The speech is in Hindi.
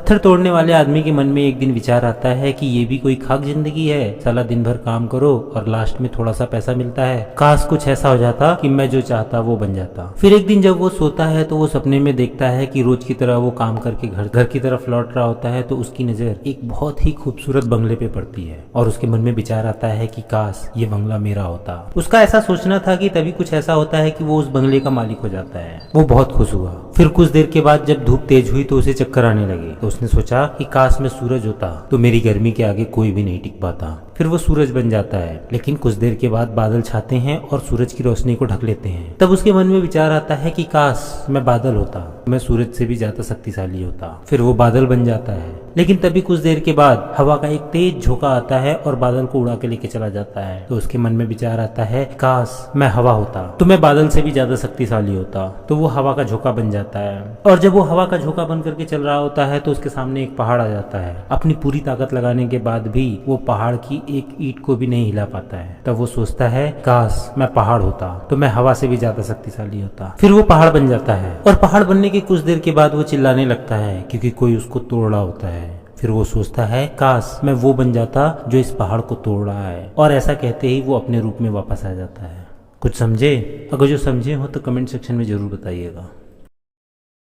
पत्थर तोड़ने वाले आदमी के मन में एक दिन विचार आता है कि ये भी कोई खाक जिंदगी है, साला दिन भर काम करो और लास्ट में थोड़ा सा पैसा मिलता है। काश कुछ ऐसा हो जाता कि मैं जो चाहता वो बन जाता। फिर एक दिन जब वो सोता है तो वो सपने में देखता है कि रोज की तरह वो काम करके घर की तरफ लौट रहा होता है तो उसकी नजर एक बहुत ही खूबसूरत बंगले पे पड़ती है और उसके मन में विचार आता है कि काश ये बंगला मेरा होता। उसका ऐसा सोचना था कि तभी कुछ ऐसा होता है कि वो उस बंगले का मालिक हो जाता है। वो बहुत खुश हुआ। फिर कुछ देर के बाद जब धूप तेज हुई तो उसे चक्कर आने लगे तो उसने सोचा कि काश मैं सूरज होता तो मेरी गर्मी के आगे कोई भी नहीं टिक पाता। फिर वो सूरज बन जाता है, लेकिन कुछ देर के बाद बादल छाते हैं और सूरज की रोशनी को ढक लेते हैं। तब उसके मन में विचार आता है कि काश मैं बादल होता, मैं सूरज से भी ज्यादा शक्तिशाली होता। फिर वो बादल बन जाता है, लेकिन तभी कुछ देर के बाद हवा का एक तेज झोंका आता है और बादल को उड़ा के लेके चला जाता है। तो उसके मन में विचार आता है काश मैं हवा होता तो मैं बादल से भी ज्यादा शक्तिशाली होता। तो वो हवा का झोंका बन जाता है और जब वो हवा का झोंका बन करके चल रहा होता है तो उसके सामने एक पहाड़ आ जाता है। अपनी पूरी ताकत लगाने के बाद भी वो पहाड़ की एक ईंट को भी नहीं हिला पाता है। तब वो सोचता है काश मैं पहाड़ होता तो मैं हवा से भी ज्यादा शक्तिशाली होता। फिर वो पहाड़ बन जाता है और पहाड़ बनने के कुछ देर के बाद वो चिल्लाने लगता है क्योंकि कोई उसको तोड़ रहा होता है। फिर वो सोचता है काश मैं वो बन जाता जो इस पहाड़ को तोड़ रहा है, और ऐसा कहते ही वो अपने रूप में वापस आ जाता है। कुछ समझे? अगर जो समझे हो तो कमेंट सेक्शन में जरूर बताइएगा।